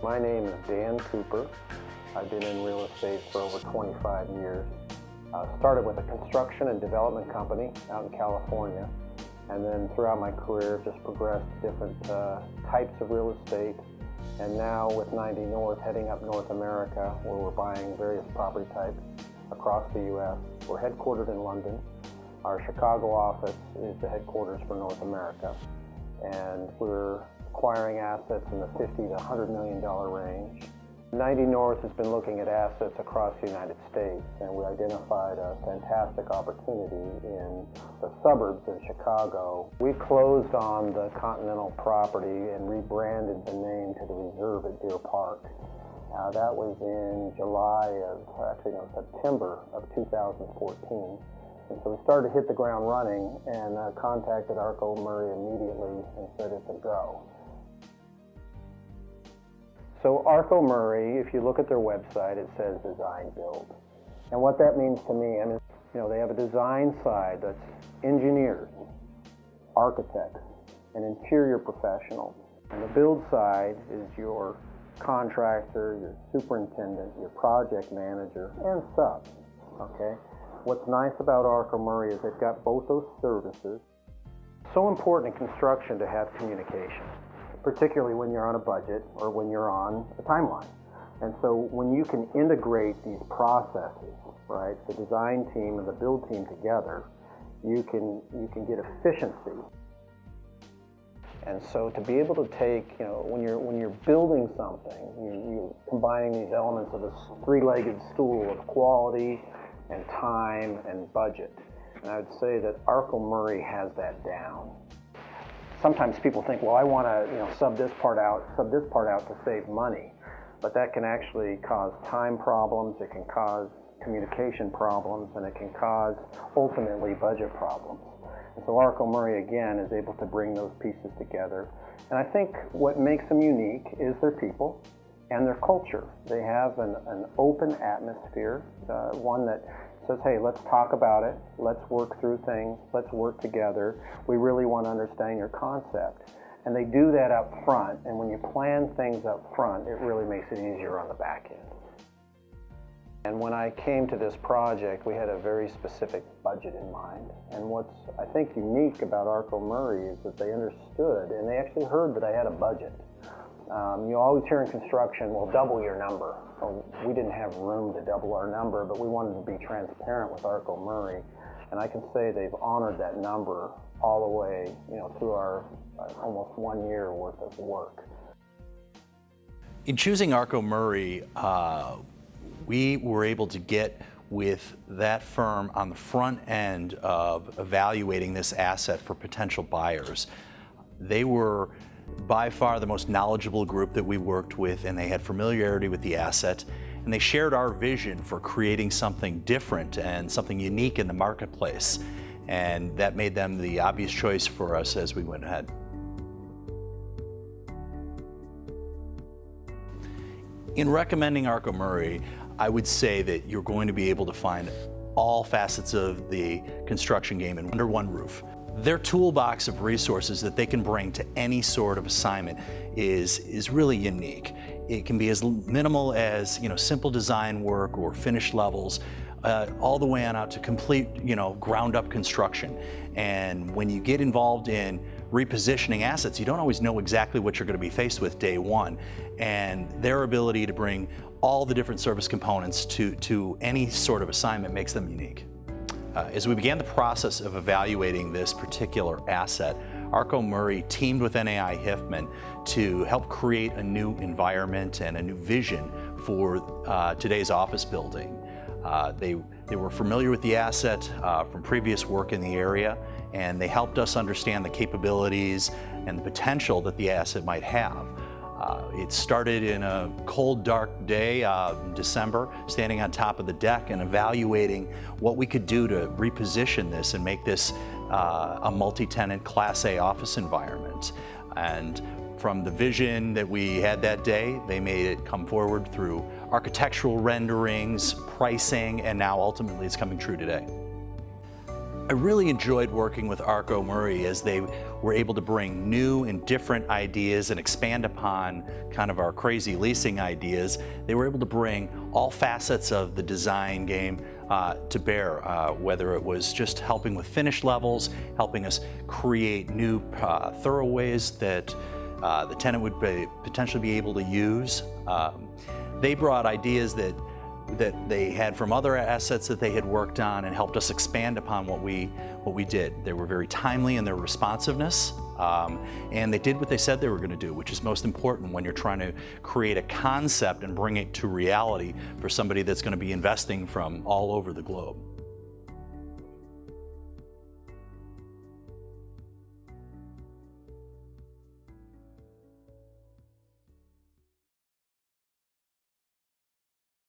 My name is Dan Cooper. I've been in real estate for over 25 years. Started with a construction and development company out in California, and then throughout my career just progressed different types of real estate, and now with 90 North heading up North America, where we're buying various property types across the U.S. We're headquartered in London. Our Chicago office is the headquarters for North America, and we're acquiring assets in the $50 to $100 million range. 90 North has been looking at assets across the United States, and we identified a fantastic opportunity in the suburbs of Chicago. We closed on the Continental property and rebranded the name to the Reserve at Deer Park. That was in September of 2014. And so we started to hit the ground running and contacted ARCO Murray immediately and said it's a go. So ARCO Murray, if you look at their website, it says design build. And what that means to me, they have a design side that's engineers, architects, and interior professionals. And the build side is your contractor, your superintendent, your project manager, and subs, okay? What's nice about ARCO Murray is they've got both those services. So important in construction to have communication, particularly when you're on a budget or when you're on a timeline. And so when you can integrate these processes, right, the design team and the build team together, you can get efficiency. And so to be able to take, when you're building something, you're combining these elements of this three-legged stool of quality and time and budget. And I would say that ARCO Murray has that down. Sometimes people think, well, I want to sub this part out to save money. But that can actually cause time problems, it can cause communication problems, and it can cause, ultimately, budget problems. And so ARCO Murray, again, is able to bring those pieces together. And I think what makes them unique is their people and their culture. They have an open atmosphere, one that says, hey, let's talk about it, let's work through things, let's work together. We really want to understand your concept. And they do that up front, and when you plan things up front, it really makes it easier on the back end. And when I came to this project, we had a very specific budget in mind. And what's, I think, unique about ARCO Murray is that they understood, and they actually heard that I had a budget. You always hear in construction, well, double your number. Well, we didn't have room to double our number, but we wanted to be transparent with ARCO Murray. And I can say they've honored that number all the way, through our almost 1 year worth of work. In choosing ARCO Murray, we were able to get with that firm on the front end of evaluating this asset for potential buyers. They were by far the most knowledgeable group that we worked with, and they had familiarity with the asset, and they shared our vision for creating something different and something unique in the marketplace. And that made them the obvious choice for us as we went ahead. In recommending ARCO Murray, I would say that you're going to be able to find all facets of the construction game under one roof. Their toolbox of resources that they can bring to any sort of assignment is really unique. It can be as minimal as simple design work or finished levels, all the way on out to complete ground up construction. And when you get involved in repositioning assets, you don't always know exactly what you're going to be faced with day one. And their ability to bring all the different service components to any sort of assignment makes them unique. As we began the process of evaluating this particular asset, ARCO Murray teamed with NAI Hiffman to help create a new environment and a new vision for today's office building. They were familiar with the asset from previous work in the area, and they helped us understand the capabilities and the potential that the asset might have. It started in a cold, dark day in December, standing on top of the deck and evaluating what we could do to reposition this and make this a multi-tenant Class A office environment. And from the vision that we had that day, they made it come forward through architectural renderings, pricing, and now ultimately it's coming true today. I really enjoyed working with ARCO Murray as they were able to bring new and different ideas and expand upon kind of our crazy leasing ideas. They were able to bring all facets of the design game to bear, whether it was just helping with finish levels, helping us create new thoroughways that the tenant would potentially be able to use. They brought ideas that they had from other assets that they had worked on and helped us expand upon what we did. They were very timely in their responsiveness, and they did what they said they were going to do, which is most important when you're trying to create a concept and bring it to reality for somebody that's going to be investing from all over the globe.